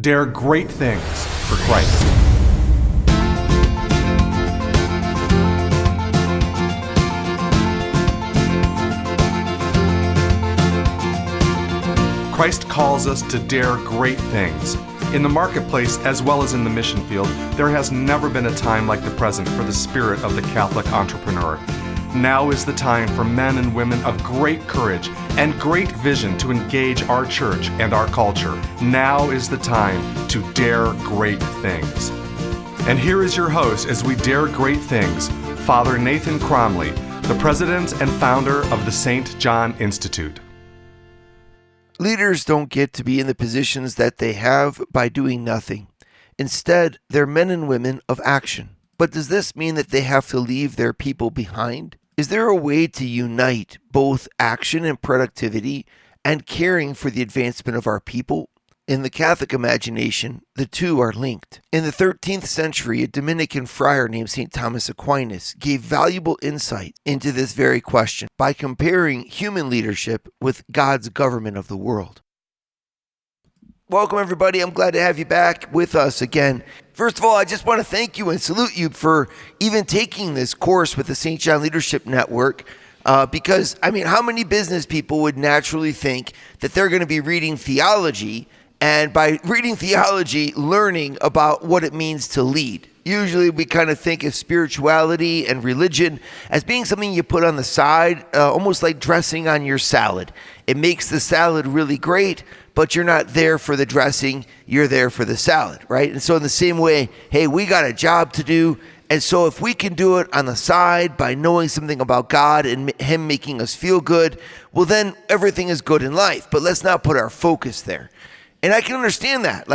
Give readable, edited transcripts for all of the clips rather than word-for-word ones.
Dare great things for Christ. Christ calls us to dare great things. In the marketplace, as well as in the mission field, there has never been a time like the present for the spirit of the Catholic entrepreneur. Now is the time for men and women of great courage and great vision to engage our church and our culture. Now is the time to dare great things. And here is your host as we dare great things, Father Nathan Cromley, the president and founder of the St. John Institute. Leaders don't get to be in the positions that they have by doing nothing. Instead, they're men and women of action. But does this mean that they have to leave their people behind? Is there a way to unite both action and productivity and caring for the advancement of our people? In the Catholic imagination, the two are linked. In the 13th century, a Dominican friar named St. Thomas Aquinas gave valuable insight into this very question by comparing human leadership with God's government of the world. Welcome, everybody. I'm glad to have you back with us again. First of all, I just want to thank you and salute you for even taking this course with the St. John Leadership Network. Because, how many business people would naturally think that they're going to be reading theology, and by reading theology, learning about what it means to lead? Usually we kind of think of spirituality and religion as being something you put on the side, almost like dressing on your salad. It makes the salad really great, but you're not there for the dressing, you're there for the salad, right? And so in the same way, hey, we got a job to do. And so if we can do it on the side by knowing something about God and Him making us feel good, well, then everything is good in life. But let's not put our focus there. And I can understand that,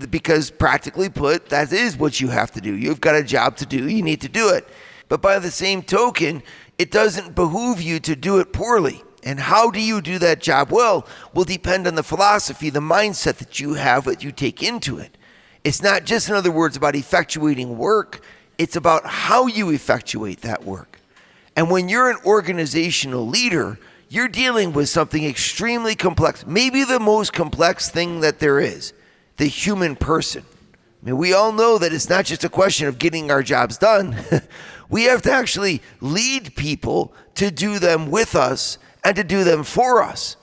because practically put, that is what you have to do. You've got a job to do. You need to do it. But by the same token, it doesn't behoove you to do it poorly. And how do you do that job well will depend on the philosophy, the mindset that you have, that you take into it. It's not just, in other words, about effectuating work. It's about how you effectuate that work. And when you're an organizational leader, you're dealing with something extremely complex, maybe the most complex thing that there is, the human person. We all know that it's not just a question of getting our jobs done. We have to actually lead people to do them with us and to do them for us.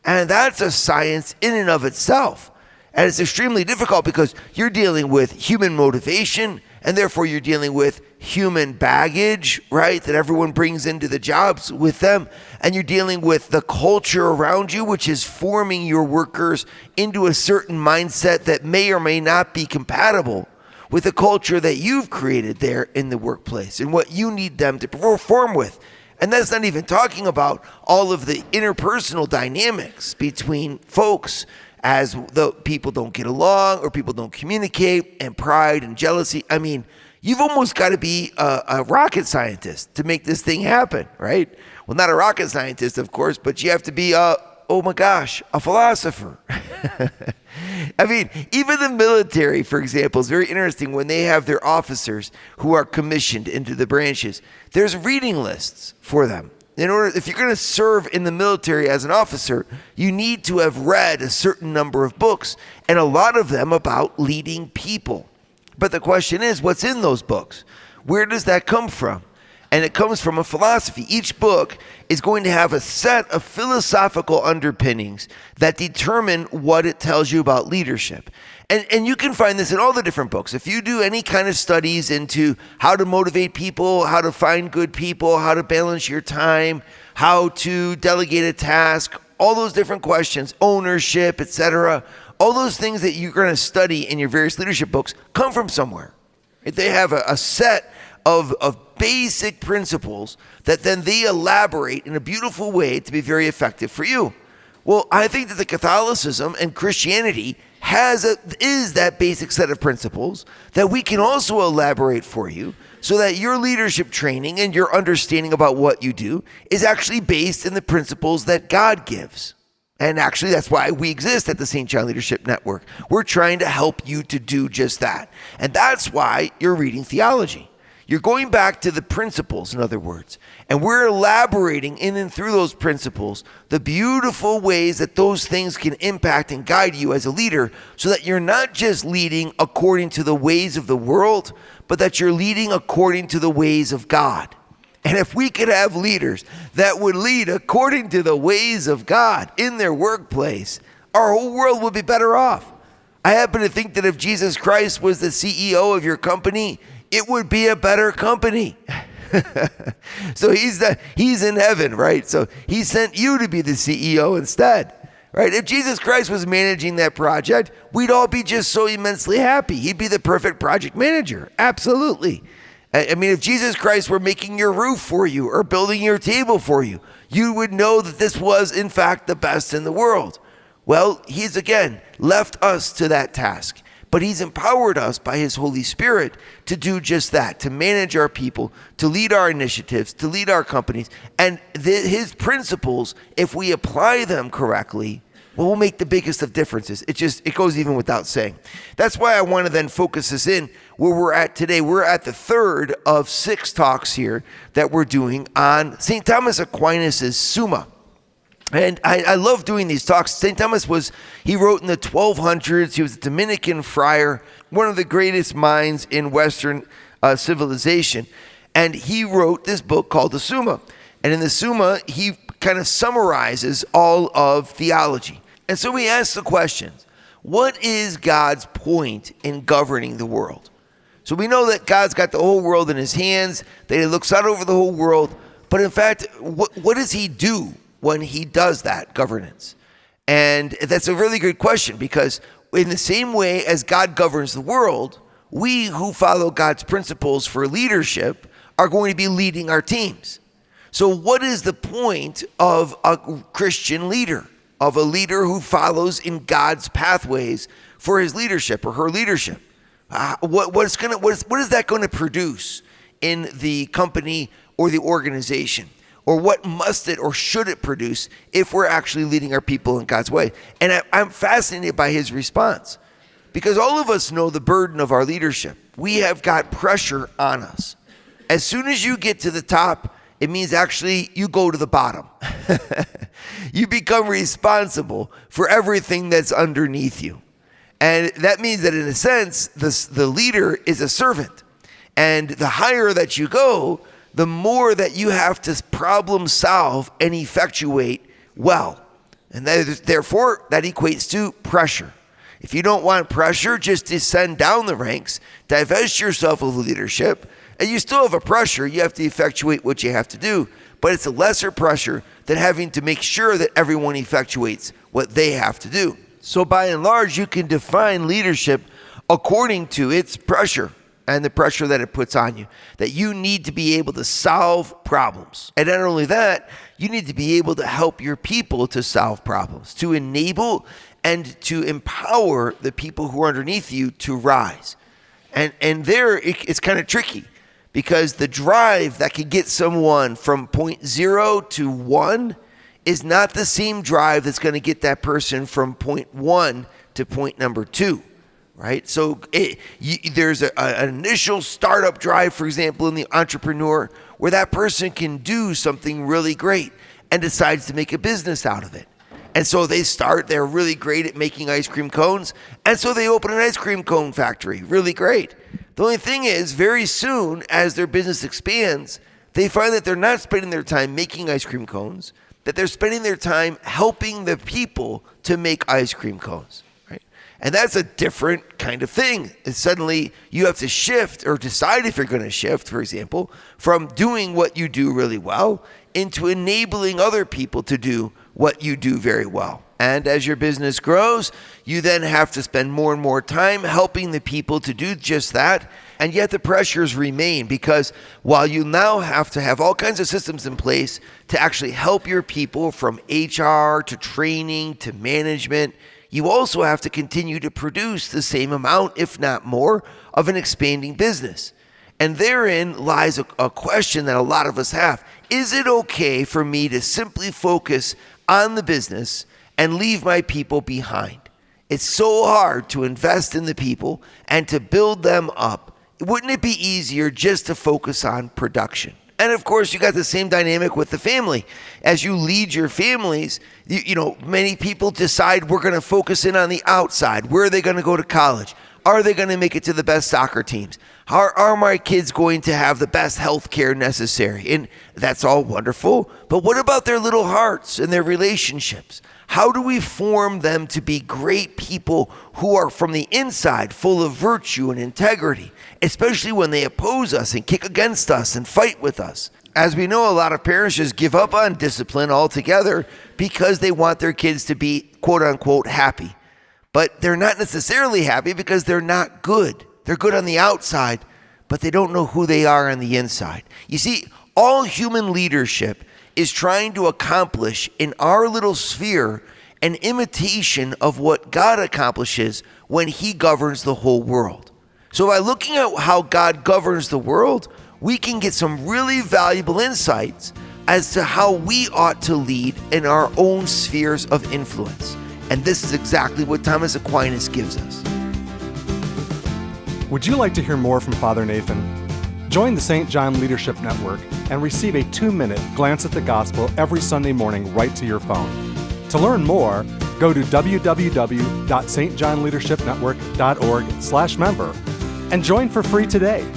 And that's a science in and of itself. And it's extremely difficult because you're dealing with human motivation, and therefore you're dealing with human baggage, right, that everyone brings into the jobs with them. And you're dealing with the culture around you, which is forming your workers into a certain mindset that may or may not be compatible with the culture that you've created there in the workplace and what you need them to perform with. And that's not even talking about all of the interpersonal dynamics between folks as the people don't get along or people don't communicate, and pride and jealousy. You've almost got to be a rocket scientist to make this thing happen, right? Well, not a rocket scientist, of course, but you have to be, a philosopher. Even the military, for example, is very interesting. When they have their officers who are commissioned into the branches, there's reading lists for them. If you're going to serve in the military as an officer, you need to have read a certain number of books, and a lot of them about leading people. But the question is, what's in those books? Where does that come from? And it comes from a philosophy. Each book is going to have a set of philosophical underpinnings that determine what it tells you about leadership. And you can find this in all the different books. If you do any kind of studies into how to motivate people, how to find good people, how to balance your time, how to delegate a task, all those different questions, ownership, etc., all those things that you're going to study in your various leadership books come from somewhere. They have a set of basic principles that then they elaborate in a beautiful way to be very effective for you. Well, I think that the Catholicism and Christianity is that basic set of principles that we can also elaborate for you, so that your leadership training and your understanding about what you do is actually based in the principles that God gives. And actually, that's why we exist at the St. John Leadership Network. We're trying to help you to do just that. And that's why you're reading theology. You're going back to the principles, in other words, and we're elaborating in and through those principles the beautiful ways that those things can impact and guide you as a leader, so that you're not just leading according to the ways of the world, but that you're leading according to the ways of God. And if we could have leaders that would lead according to the ways of God in their workplace, our whole world would be better off. I happen to think that if Jesus Christ was the CEO of your company, it would be a better company. So he's in heaven, right? So he sent you to be the CEO instead, right? If Jesus Christ was managing that project, we'd all be just so immensely happy. He'd be the perfect project manager. Absolutely. I mean, if Jesus Christ were making your roof for you or building your table for you, you would know that this was, in fact, the best in the world. Well, he's again left us to that task. But he's empowered us by his Holy Spirit to do just that, to manage our people, to lead our initiatives, to lead our companies. And his principles, if we apply them correctly, will make the biggest of differences. It goes even without saying. That's why I want to then focus us in where we're at today. We're at the third of 6 talks here that we're doing on St. Thomas Aquinas' Summa. And I love doing these talks. St. Thomas he wrote in the 1200s. He was a Dominican friar, one of the greatest minds in Western civilization. And he wrote this book called the Summa. And in the Summa, he kind of summarizes all of theology. And so he asks the questions, what is God's point in governing the world? So we know that God's got the whole world in his hands, that he looks out over the whole world. But in fact, what does he do when he does that governance? And that's a really good question, because in the same way as God governs the world, we who follow God's principles for leadership are going to be leading our teams. So what is the point of a Christian leader, of a leader who follows in God's pathways for his leadership or her leadership? What is that going to produce in the company or the organization? Or what must it or should it produce if we're actually leading our people in God's way? And I'm fascinated by his response, because all of us know the burden of our leadership. We have got pressure on us. As soon as you get to the top, it means actually you go to the bottom. You become responsible for everything that's underneath you. And that means that in a sense, the leader is a servant. And the higher that you go, the more that you have to problem solve and effectuate well. And therefore, that equates to pressure. If you don't want pressure, just descend down the ranks, divest yourself of leadership, and you still have a pressure. You have to effectuate what you have to do, but it's a lesser pressure than having to make sure that everyone effectuates what they have to do. So by and large, you can define leadership according to its pressure and the pressure that it puts on you, that you need to be able to solve problems. And not only that, you need to be able to help your people to solve problems, to enable and to empower the people who are underneath you to rise. And there, it's kind of tricky, because the drive that can get someone from point 0 to 1 is not the same drive that's going to get that person from point 1 to point number 2. Right? So there's an initial startup drive, for example, in the entrepreneur, where that person can do something really great and decides to make a business out of it. And so they're really great at making ice cream cones, and so they open an ice cream cone factory. Really great. The only thing is, very soon as their business expands, they find that they're not spending their time making ice cream cones, that they're spending their time helping the people to make ice cream cones. And that's a different kind of thing. And suddenly you have to shift, or decide if you're going to shift, for example, from doing what you do really well into enabling other people to do what you do very well. And as your business grows, you then have to spend more and more time helping the people to do just that. And yet the pressures remain, because while you now have to have all kinds of systems in place to actually help your people, from HR to training to management, you also have to continue to produce the same amount, if not more, of an expanding business. And therein lies a question that a lot of us have. Is it okay for me to simply focus on the business and leave my people behind? It's so hard to invest in the people and to build them up wouldn't it be easier just to focus on production? And of course, you got the same dynamic with the family. As you lead your families, many people decide we're going to focus in on the outside. Where are they going to go to college? Are they going to make it to the best soccer teams? Are my kids going to have the best health care necessary? And that's all wonderful. But what about their little hearts and their relationships? How do we form them to be great people who are from the inside, full of virtue and integrity, especially when they oppose us and kick against us and fight with us? As we know, a lot of parents just give up on discipline altogether because they want their kids to be, quote unquote, happy. But they're not necessarily happy because they're not good. They're good on the outside, but they don't know who they are on the inside. You see, all human leadership is trying to accomplish in our little sphere an imitation of what God accomplishes when he governs the whole world. So by looking at how God governs the world, we can get some really valuable insights as to how we ought to lead in our own spheres of influence. And this is exactly what Thomas Aquinas gives us. Would you like to hear more from Father Nathan? Join the St. John Leadership Network and receive a 2-minute glance at the gospel every Sunday morning right to your phone. To learn more, go to www.stjohnleadershipnetwork.org/member and join for free today.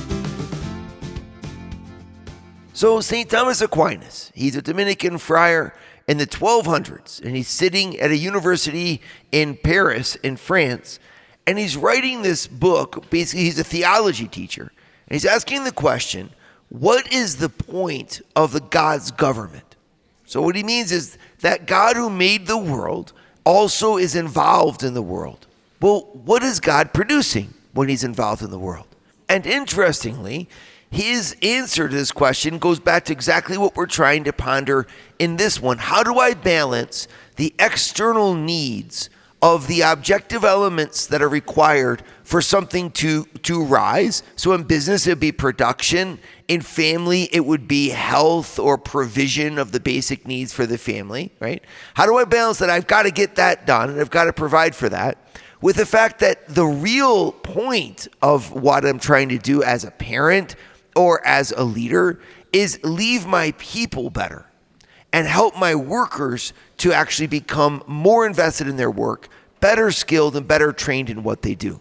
So St. Thomas Aquinas, he's a Dominican friar in the 1200s, and he's sitting at a university in Paris, in France, and he's writing this book. Basically, he's a theology teacher, and he's asking the question, what is the point of the God's government? So what he means is that God who made the world also is involved in the world. Well, what is God producing when he's involved in the world? And interestingly, his answer to this question goes back to exactly what we're trying to ponder in this one. How do I balance the external needs of the objective elements that are required for something to rise? So in business, it would be production. In family, it would be health or provision of the basic needs for the family, right? How do I balance that? I've got to get that done, and I've got to provide for that, with the fact that the real point of what I'm trying to do as a parent or as a leader is leave my people better and help my workers to actually become more invested in their work, better skilled and better trained in what they do.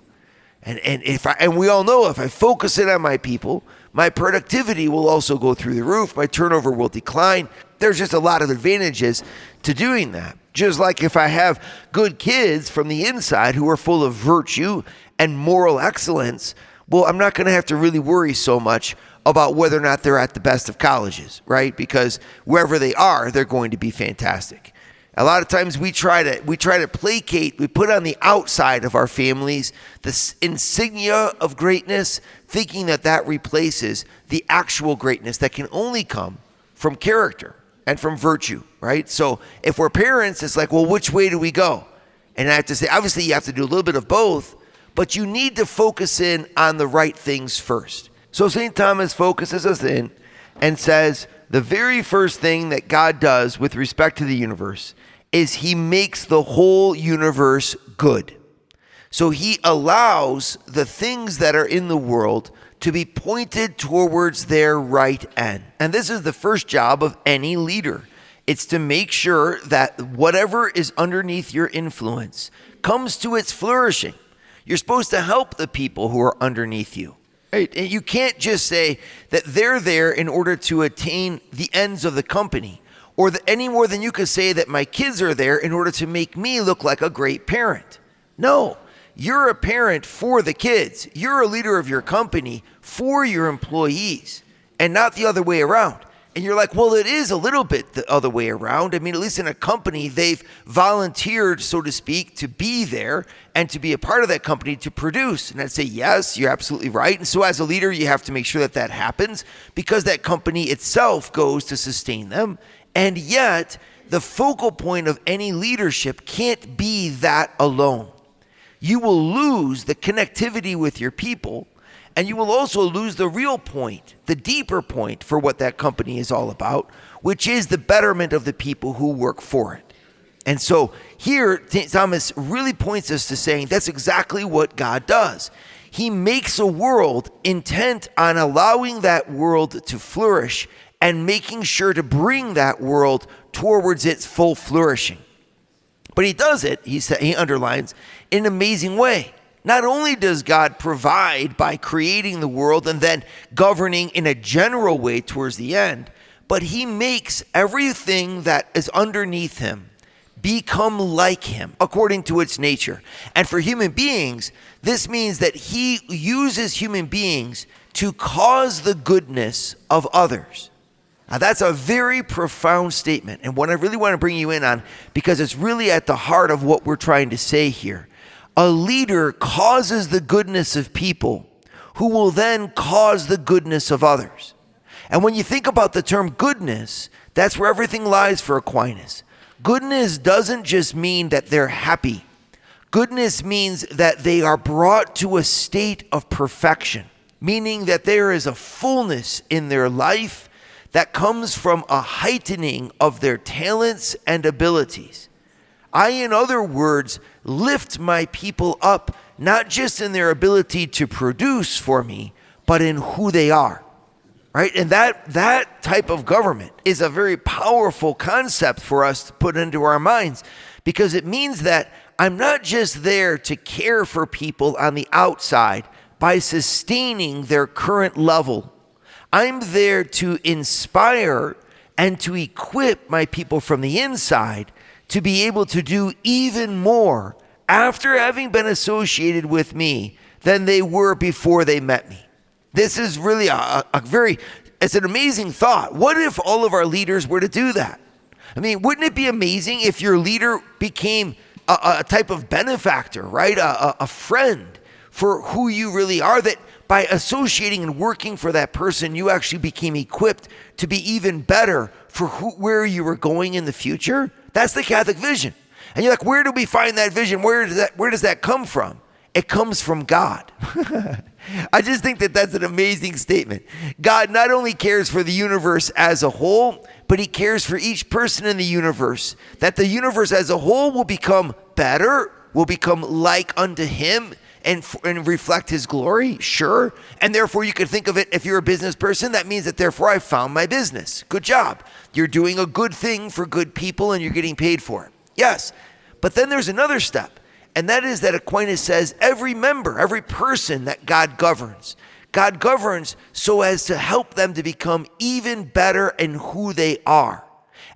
And we all know if I focus in on my people, my productivity will also go through the roof. My turnover will decline. There's just a lot of advantages to doing that. Just like if I have good kids from the inside who are full of virtue and moral excellence, well, I'm not going to have to really worry so much about whether or not they're at the best of colleges, right? Because wherever they are, they're going to be fantastic. A lot of times we try to placate, we put on the outside of our families this insignia of greatness, thinking that replaces the actual greatness that can only come from character and from virtue, right? So if we're parents, it's like, well, which way do we go? And I have to say, obviously you have to do a little bit of both, but you need to focus in on the right things first. So St. Thomas focuses us in and says the very first thing that God does with respect to the universe is he makes the whole universe good. So he allows the things that are in the world to be pointed towards their right end. And this is the first job of any leader. It's to make sure that whatever is underneath your influence comes to its flourishing. You're supposed to help the people who are underneath you. Right? And you can't just say that they're there in order to attain the ends of the company, or any more than you could say that my kids are there in order to make me look like a great parent. No, you're a parent for the kids. You're a leader of your company for your employees, and not the other way around. And you're like, well, it is a little bit the other way around. I mean, at least in a company, they've volunteered, so to speak, to be there and to be a part of that company to produce. And I'd say, yes, you're absolutely right. And so as a leader, you have to make sure that happens because that company itself goes to sustain them. And yet, the focal point of any leadership can't be that alone. You will lose the connectivity with your people, and you will also lose the real point, the deeper point for what that company is all about, which is the betterment of the people who work for it. And so here, Thomas really points us to saying that's exactly what God does. He makes a world intent on allowing that world to flourish and making sure to bring that world towards its full flourishing. But he does it, he underlines, in an amazing way. Not only does God provide by creating the world and then governing in a general way towards the end, but he makes everything that is underneath him become like him according to its nature. And for human beings, this means that he uses human beings to cause the goodness of others. Now, that's a very profound statement, and what I really want to bring you in on, because it's really at the heart of what we're trying to say here. A leader causes the goodness of people who will then cause the goodness of others. And when you think about the term goodness, that's where everything lies for Aquinas. Goodness doesn't just mean that they're happy. Goodness means that they are brought to a state of perfection, meaning that there is a fullness in their life that comes from a heightening of their talents and abilities. I, in other words, lift my people up, not just in their ability to produce for me, but in who they are. Right? And that type of government is a very powerful concept for us to put into our minds, because it means that I'm not just there to care for people on the outside by sustaining their current level. I'm there to inspire and to equip my people from the inside to be able to do even more after having been associated with me than they were before they met me. This is really it's an amazing thought. What if all of our leaders were to do that? I mean, wouldn't it be amazing if your leader became a type of benefactor, right? A friend for who you really are, that by associating and working for that person, you actually became equipped to be even better for where you were going in the future? That's the Catholic vision. And you're like, where do we find that vision? Where does that come from? It comes from God. I just think that that's an amazing statement. God not only cares for the universe as a whole, but he cares for each person in the universe. That the universe as a whole will become better, will become like unto him, and reflect his glory, sure. And therefore you could think of it, if you're a business person, that means that therefore I found my business. Good job. You're doing a good thing for good people and you're getting paid for it. Yes. But then there's another step. And that is that Aquinas says every member, every person that God governs so as to help them to become even better in who they are.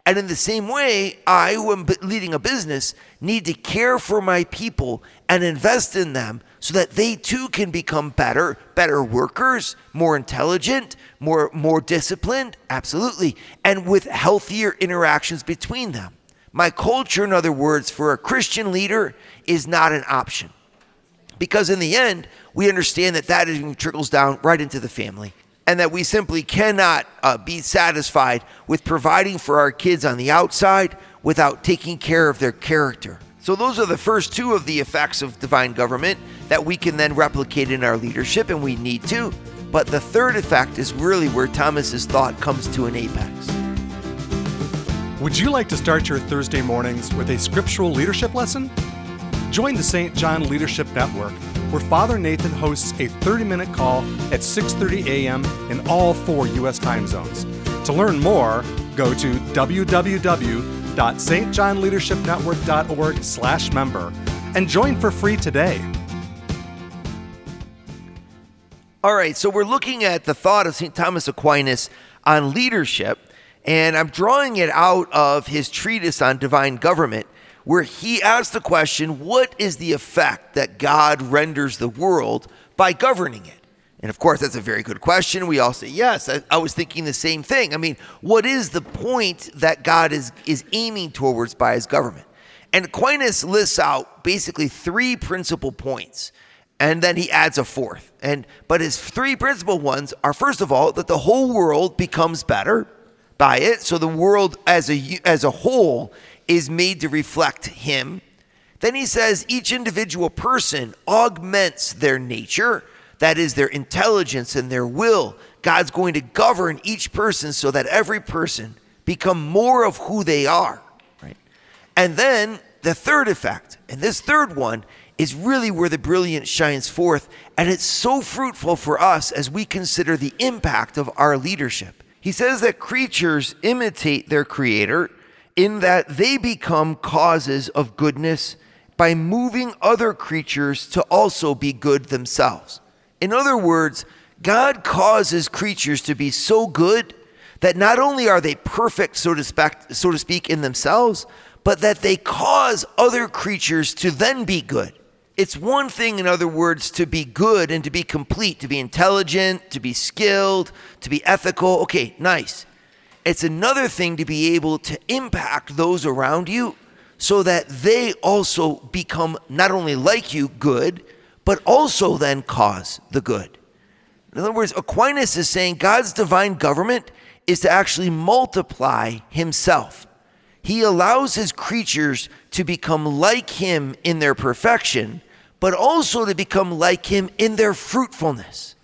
And in the same way, I, who am leading a business, need to care for my people and invest in them so that they too can become better workers, more intelligent, more disciplined, absolutely, and with healthier interactions between them. My culture, in other words, for a Christian leader is not an option. Because in the end, we understand that even trickles down right into the family. And that we simply cannot be satisfied with providing for our kids on the outside without taking care of their character. So those are the first two of the effects of divine government that we can then replicate in our leadership, and we need to. But the third effect is really where Thomas's thought comes to an apex. Would you like to start your Thursday mornings with a scriptural leadership lesson? Join the St. John Leadership Network, where Father Nathan hosts a 30-minute call at 6:30 a.m. in all 4 U.S. time zones. To learn more, go to www.stjohnleadershipnetwork.org/member and join for free today. All right, so we're looking at the thought of St. Thomas Aquinas on leadership, and I'm drawing it out of his treatise on divine government, where he asks the question, what is the effect that God renders the world by governing it? And of course, that's a very good question. We all say, yes, I was thinking the same thing. I mean, what is the point that God is aiming towards by his government? And Aquinas lists out basically 3 principal points, and then he adds a fourth. But his 3 principal ones are, first of all, that the whole world becomes better by it. So the world as a whole is made to reflect him. Then he says each individual person augments their nature, that is their intelligence and their will. God's going to govern each person so that every person become more of who they are, right? And then the third effect, and this third one is really where the brilliance shines forth, and it's so fruitful for us as we consider the impact of our leadership. He says that creatures imitate their creator in that they become causes of goodness by moving other creatures to also be good themselves. In other words, God causes creatures to be so good that not only are they perfect, so to speak, in themselves, but that they cause other creatures to then be good. It's one thing, in other words, to be good and to be complete, to be intelligent, to be skilled, to be ethical. Okay, nice. It's another thing to be able to impact those around you so that they also become not only like you good, but also then cause the good. In other words, Aquinas is saying God's divine government is to actually multiply himself. He allows his creatures to become like him in their perfection, but also to become like him in their fruitfulness.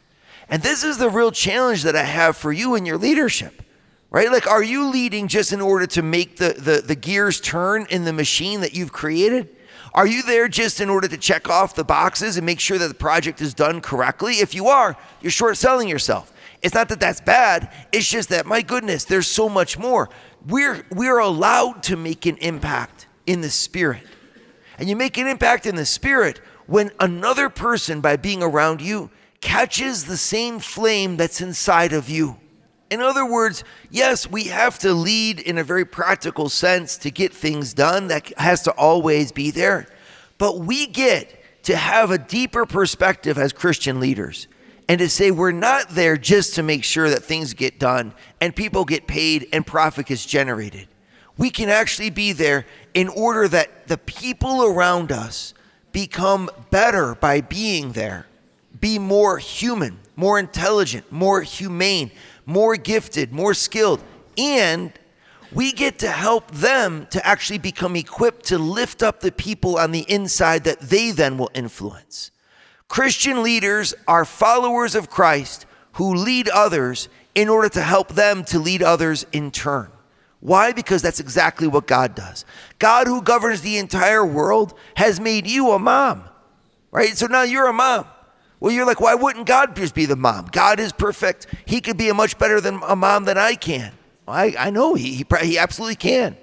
And this is the real challenge that I have for you in your leadership, right? Like, are you leading just in order to make the gears turn in the machine that you've created? Are you there just in order to check off the boxes and make sure that the project is done correctly? If you are, you're short selling yourself. It's not that that's bad. It's just that, my goodness, there's so much more. We're allowed to make an impact in the Spirit. And you make an impact in the Spirit when another person, by being around you, catches the same flame that's inside of you. In other words, yes, we have to lead in a very practical sense to get things done. That has to always be there. But we get to have a deeper perspective as Christian leaders and to say we're not there just to make sure that things get done and people get paid and profit gets generated. We can actually be there in order that the people around us become better by being there, be more human, more intelligent, more humane, more gifted, more skilled, and we get to help them to actually become equipped to lift up the people on the inside that they then will influence. Christian leaders are followers of Christ who lead others in order to help them to lead others in turn. Why? Because that's exactly what God does. God, who governs the entire world, has made you a mom, right? So now you're a mom. Well, you're like, why wouldn't God just be the mom? God is perfect. He could be a much better than a mom than I can. Well, I know he absolutely can.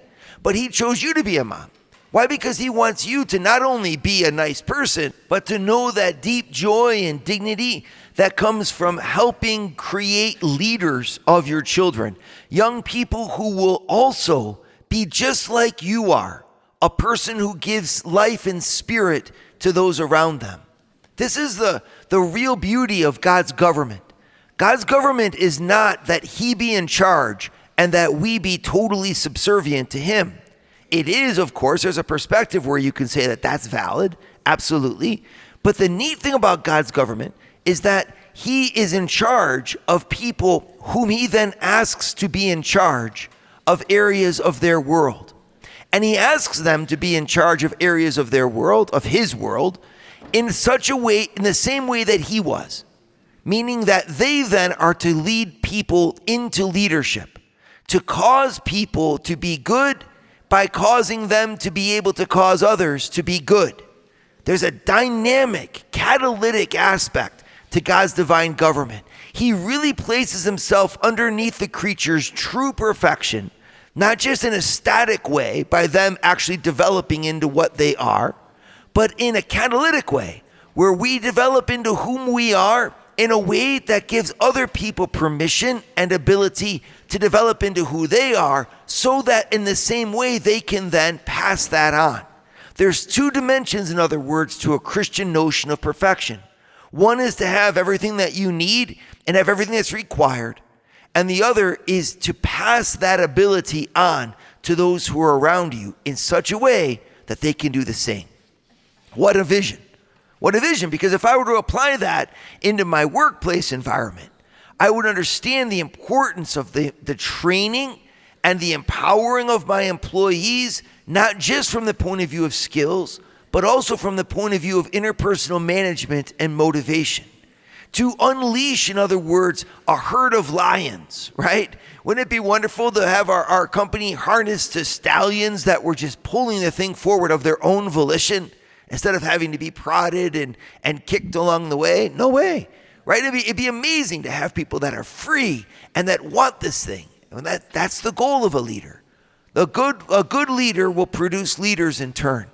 But he chose you to be a mom. Why? Because he wants you to not only be a nice person, but to know that deep joy and dignity that comes from helping create leaders of your children. Young people who will also be just like you are, a person who gives life and spirit to those around them. This is the real beauty of God's government. God's government is not that he be in charge and that we be totally subservient to him. It is, of course, there's a perspective where you can say that that's valid, absolutely. But the neat thing about God's government is that he is in charge of people whom he then asks to be in charge of areas of their world. And he asks them to be in charge of areas of their world, of his world, in such a way, in the same way that he was. Meaning that they then are to lead people into leadership, to cause people to be good by causing them to be able to cause others to be good. There's a dynamic, catalytic aspect to God's divine government. He really places himself underneath the creature's true perfection, not just in a static way by them actually developing into what they are, but in a catalytic way where we develop into whom we are in a way that gives other people permission and ability to develop into who they are, so that in the same way they can then pass that on. There's two dimensions, in other words, to a Christian notion of perfection. One is to have everything that you need and have everything that's required. And the other is to pass that ability on to those who are around you in such a way that they can do the same. What a vision. What a vision, because if I were to apply that into my workplace environment, I would understand the importance of the training and the empowering of my employees, not just from the point of view of skills, but also from the point of view of interpersonal management and motivation. To unleash, in other words, a herd of lions, right? Wouldn't it be wonderful to have our company harnessed to stallions that were just pulling the thing forward of their own volition? instead of having to be prodded and kicked along the way. No way, right? It'd be amazing to have people that are free and that want this thing. And that's the goal of a leader. A good leader will produce leaders in turn.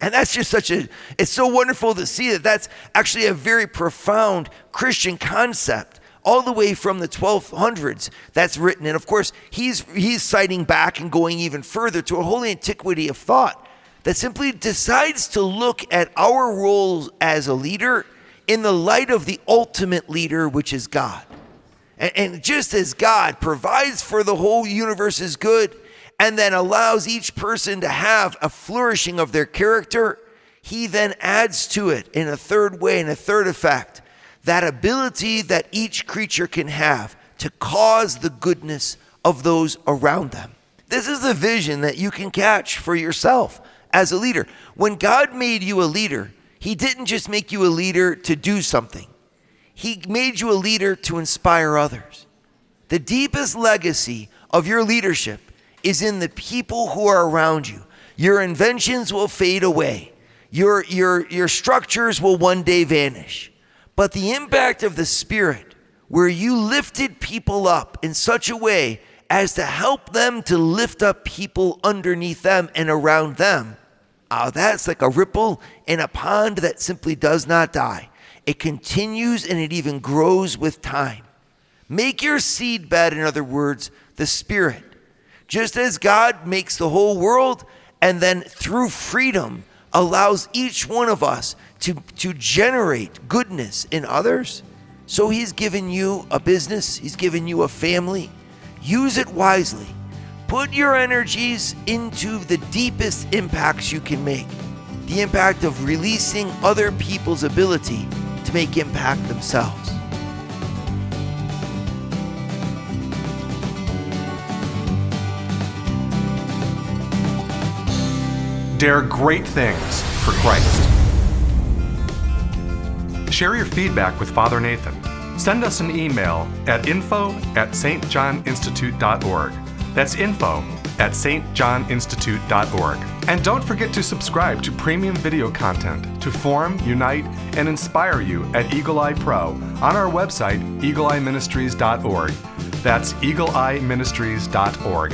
And that's just it's so wonderful to see that that's actually a very profound Christian concept all the way from the 1200s that's written. And of course, he's citing back and going even further to a whole antiquity of thought that simply decides to look at our roles as a leader in the light of the ultimate leader, which is God. And just as God provides for the whole universe's good, and then allows each person to have a flourishing of their character, he then adds to it in a third way, in a third effect, that ability that each creature can have to cause the goodness of those around them. This is the vision that you can catch for yourself as a leader. When God made you a leader, he didn't just make you a leader to do something. He made you a leader to inspire others. The deepest legacy of your leadership is in the people who are around you. Your inventions will fade away. Your structures will one day vanish. But the impact of the Spirit, where you lifted people up in such a way as to help them to lift up people underneath them and around them, that's like a ripple in a pond that simply does not die. It continues and it even grows with time. Make your seed bed, in other words, the Spirit. Just as God makes the whole world and then through freedom allows each one of us to generate goodness in others, so he's given you a business, he's given you a family. Use it wisely. Put your energies into the deepest impacts you can make. The impact of releasing other people's ability to make impact themselves. Dare great things for Christ. Share your feedback with Father Nathan. Send us an email at info@stjohninstitute.org. That's info@stjohninstitute.org. And don't forget to subscribe to premium video content to form, unite, and inspire you at Eagle Eye Pro on our website, eagleeyeministries.org. That's eagleeyeministries.org.